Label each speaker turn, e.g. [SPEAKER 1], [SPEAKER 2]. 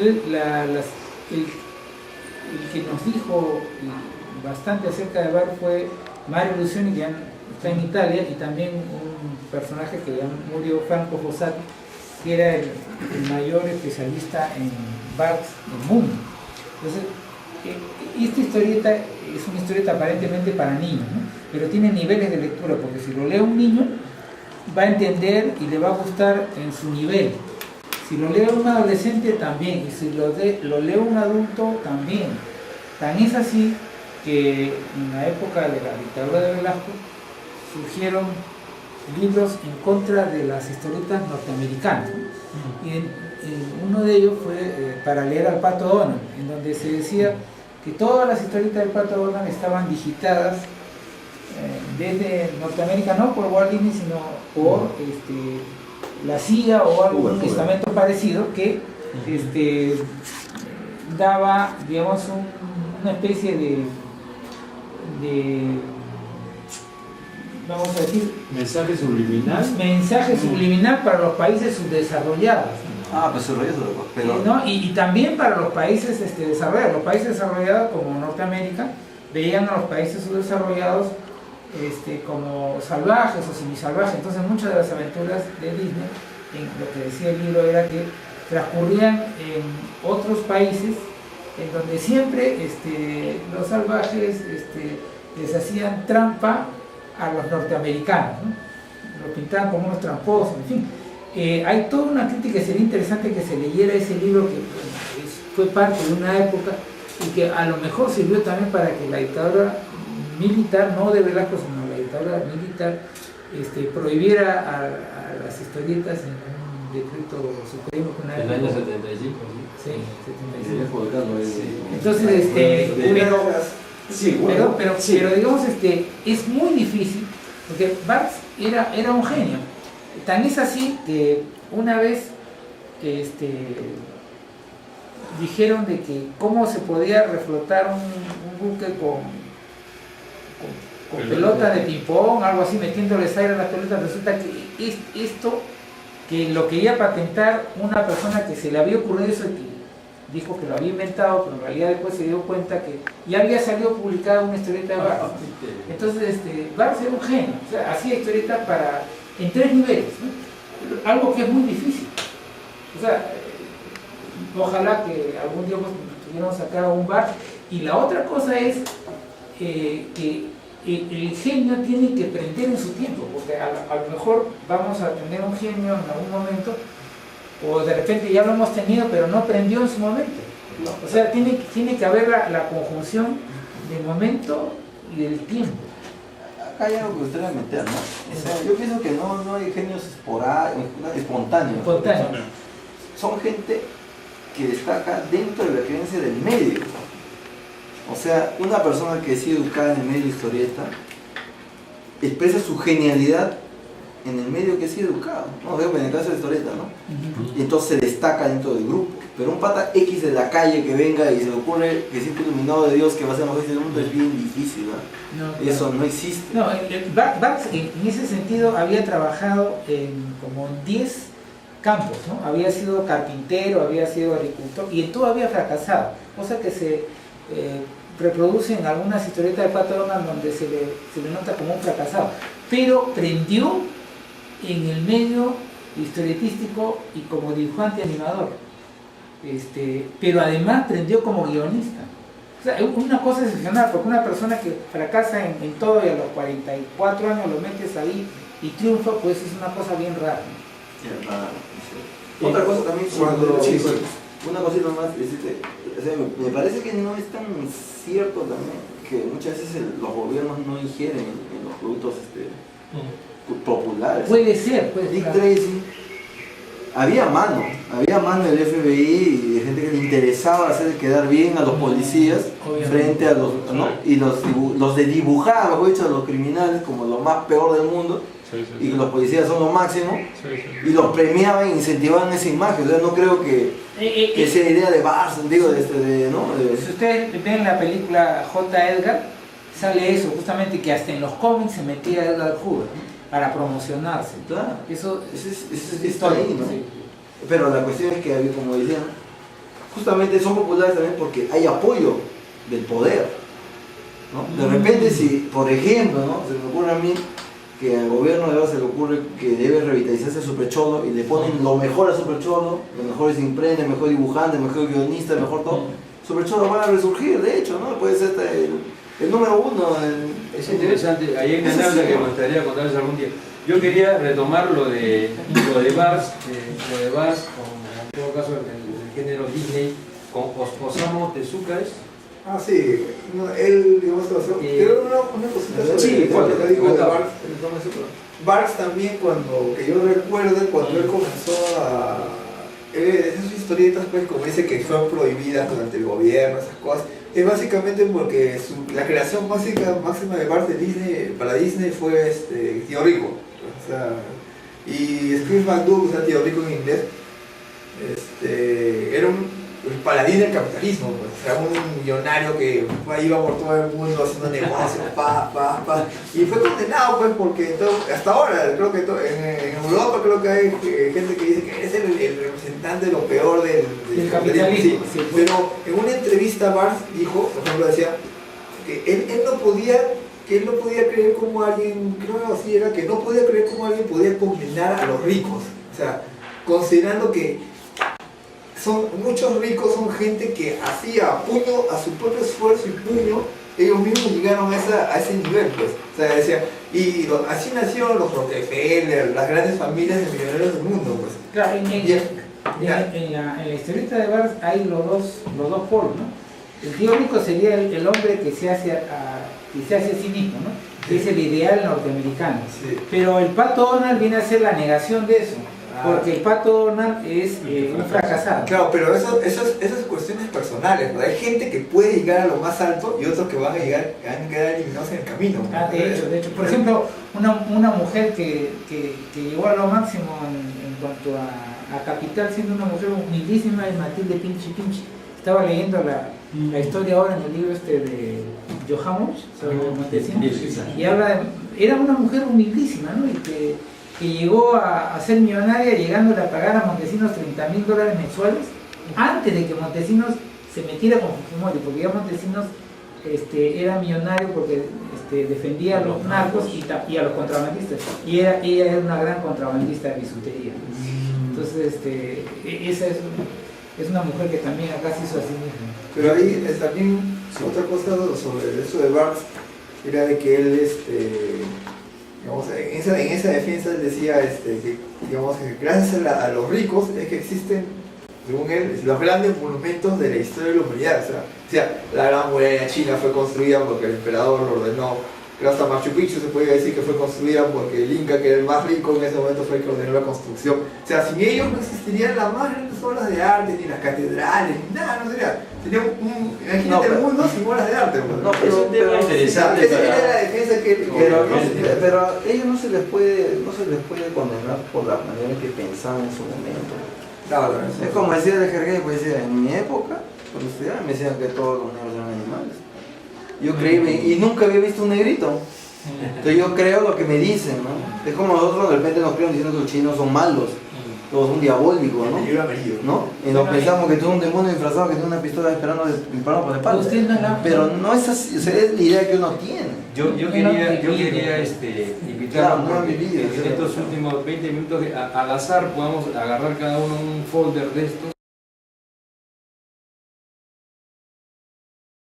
[SPEAKER 1] Entonces, el que nos dijo bastante acerca de Barthes fue Mario Lucioni, que ya está en Italia, y también un personaje que ya murió, Franco Fossati, que era el mayor especialista en Barthes del mundo. Entonces, esta historieta es una historieta aparentemente para niños, ¿no? Pero tiene niveles de lectura, porque si lo lee un niño, va a entender y le va a gustar en su nivel. Si lo lee un adolescente, también, y si lo lee un adulto, también. Tan es así que en la época de la dictadura de Velasco surgieron libros en contra de las historietas norteamericanas, ¿no? Y uno de ellos fue Para leer al Pato Donald, en donde se decía que todas las historietas del Pato Donald estaban digitadas desde Norteamérica, no por Walt Disney, sino por la CIA o algún estamento parecido que daba, digamos, una especie de vamos a decir,
[SPEAKER 2] mensaje
[SPEAKER 1] subliminal para los países subdesarrollados.
[SPEAKER 3] Pues pero...
[SPEAKER 1] ¿no? Y también para los países desarrollados. Los países desarrollados como Norteamérica veían a los países subdesarrollados como salvajes o semisalvajes. Entonces muchas de las aventuras de Disney, lo que decía el libro era que transcurrían en otros países en donde siempre los salvajes les hacían trampa a los norteamericanos, ¿no? Los pintaban como unos tramposos, en fin. Hay toda una crítica que sería interesante que se leyera ese libro, que fue parte de una época y que a lo mejor sirvió también para que la dictadura militar, no de Velasco, sino la dictadura militar, prohibiera a las historietas en un decreto supremo que una
[SPEAKER 2] época. El año 75,
[SPEAKER 1] sí, 75. Entonces, pero digamos, es muy difícil, porque Barthes era un genio. Tan es así que una vez que dijeron de que cómo se podía reflotar un buque con pelota de ping-pong, algo así, metiéndoles aire a las pelotas, resulta que esto que lo quería patentar una persona que se le había ocurrido eso, que dijo que lo había inventado, pero en realidad después se dio cuenta que ya había salido publicada una historieta de Barthes. Entonces Barthes era un genio, o sea, hacía historietas en 3 niveles, ¿no? Algo que es muy difícil. O sea, ojalá que algún día pudiéramos sacar un Barthes. Y la otra cosa es que el genio tiene que prender en su tiempo, porque a lo mejor vamos a tener un genio en algún momento, o de repente ya lo hemos tenido, pero no prendió en su momento. O sea, tiene que haber la conjunción del momento y del tiempo.
[SPEAKER 3] Acá hay algo que usted va a meter, ¿no? O sea, yo pienso que no hay genios espontáneos. Son gente que destaca dentro de la creencia del medio. O sea, una persona que es educada en el medio de historieta expresa su genialidad en el medio que es educado, ¿no? En el caso de historieta, ¿no? Y entonces se destaca dentro del grupo. Pero un pata X de la calle que venga y se le ocurre que siempre iluminado de Dios que va a ser mejor del mundo es bien difícil, ¿no? No, eso claro. No existe.
[SPEAKER 1] No, Barthes en ese sentido había trabajado en como 10 campos, ¿no? Había sido carpintero, había sido agricultor y en todo había fracasado, cosa que se reproduce en algunas historietas de Pato Donald donde se le nota como un fracasado, pero prendió en el medio historietístico y como dibujante animador, pero además prendió como guionista. O sea, una cosa excepcional, porque una persona que fracasa en todo y a los 44 años lo metes ahí y triunfa, pues es una cosa bien rara.
[SPEAKER 3] Otra cosa también, una cosita más, me parece que no es tan cierto también que muchas veces los gobiernos no ingieren en los productos populares.
[SPEAKER 1] Puede ser,
[SPEAKER 3] Dick Tracy, había mano del FBI y de gente que le interesaba hacer quedar bien a los policías frente a los, ¿no? Y los de dibujar, mejor dicho, a los criminales como lo más peor del mundo. Y que los policías son lo máximo, y los premiaban e incentivaban esa imagen. O sea, no creo que esa idea de Barthes, digo, ¿no?
[SPEAKER 1] Si ustedes ven la película J. Edgar, sale eso, justamente que hasta en los cómics se metía Edgar Hoover, ¿no? Para promocionarse.
[SPEAKER 3] Claro,
[SPEAKER 1] eso
[SPEAKER 3] es ahí, ¿no? Sí. Pero la cuestión es que, como decían, justamente son populares también porque hay apoyo del poder, ¿no? De repente si, por ejemplo, ¿no? Se me ocurre a mí que al gobierno de ahora se le ocurre que debe revitalizarse a Super Cholo y le ponen lo mejor a Super Cholo, los mejores imprentas, el mejor dibujante, el mejor guionista, el mejor todo, Super Cholo van a resurgir, de hecho, ¿no? Puede ser hasta el número uno.
[SPEAKER 2] Es interesante, ahí hay una anécdota que me gustaría contarles algún día. Yo quería retomar lo de Bars, en todo caso el género Disney, con Osamu Tezuka.
[SPEAKER 4] Ah, sí, no, él, digamos, pero una cosita sobre
[SPEAKER 2] sí,
[SPEAKER 4] lo que dijo de Barks. Barks también, que yo recuerdo, cuando él comenzó a... esas historietas, pues, como dice que fueron prohibidas durante el gobierno, esas cosas, es básicamente porque la creación máxima de Barks para Disney fue Tío Rico. O sea, y Scrooge McDuck, o sea, Tío Rico en inglés, era el paladín del capitalismo, pues. Era un millonario que iba por todo el mundo haciendo negocios, y fue condenado, pues, porque hasta ahora, creo que en Europa creo que hay gente que dice que es el representante de lo peor del capitalismo. Sí. Pero en una entrevista Barnes dijo, por ejemplo, decía que él no podía creer como alguien, creo así era, que no podía creer como alguien podía condenar a los ricos, o sea, considerando que muchos ricos son gente que hacía a su propio esfuerzo y puño, ellos mismos llegaron a ese nivel, pues. O sea, decía, así nacieron los Rockefeller, las grandes familias de millonarios del mundo, pues.
[SPEAKER 1] Claro, en la historieta de Barnes hay los dos polos, ¿no? El tío rico sería el hombre que se hace a sí mismo, ¿no? Que es el ideal norteamericano. Sí. Pero el Pato Donald viene a ser la negación de eso. Porque el Pato Donald es un fracasado.
[SPEAKER 4] Claro, pero esas cuestiones personales, ¿no? Hay gente que puede llegar a lo más alto y otros que van a quedar eliminados en el camino, ¿no?
[SPEAKER 1] De hecho, por ejemplo, una mujer que llegó a lo máximo en cuanto a capital, siendo una mujer humildísima, es Matilde Pinchi. Estaba leyendo la historia ahora en el libro de Johannes sobre Montesinos, y era una mujer humildísima, ¿no? Y que llegó a ser millonaria, llegándole a pagar a Montesinos $30,000 mensuales antes de que Montesinos se metiera con Fujimori, porque ya Montesinos era millonario porque defendía a los narcos y a los contrabandistas, y ella era una gran contrabandista de bisutería. Entonces esa es una mujer que también acá se hizo a sí misma.
[SPEAKER 4] Pero ahí también otra cosa sobre eso de Barnes era de que él digamos, en esa defensa él decía que, digamos, que gracias a los ricos es que existen, según él, los grandes monumentos de la historia de la humanidad. O sea, la gran muralla china fue construida porque el emperador lo ordenó. Pero hasta Machu Picchu se puede decir que fue construida porque el Inca, que era el más rico en ese momento, fue el que ordenó la construcción. O sea, sin ellos no existirían las más grandes obras de arte, ni las catedrales, ni nada, no sería. Sería imagínate el mundo sin obras de arte. Pues.
[SPEAKER 2] No, pero es un tema interesante.
[SPEAKER 4] Esa era la defensa
[SPEAKER 3] pero a ellos no se les puede condenar por la manera en que pensaban en su momento.
[SPEAKER 4] Claro,
[SPEAKER 3] es como decía el Jerguey, pues decía, en mi época, cuando estudiaba, me decían que todos los negros eran animales. Yo creí, y nunca había visto un negrito. Entonces yo creo lo que me dicen, ¿no? Es como nosotros de repente nos creen diciendo que los chinos son malos, todos son diabólicos, ¿no? Y nos pensamos que tú eres un demonio disfrazado que tiene una pistola esperando disparando por la espalda. Pero no es así, o sea, es la idea que uno tiene.
[SPEAKER 2] Yo quería invitarlos en estos últimos 20 minutos al azar podamos agarrar cada uno un folder de estos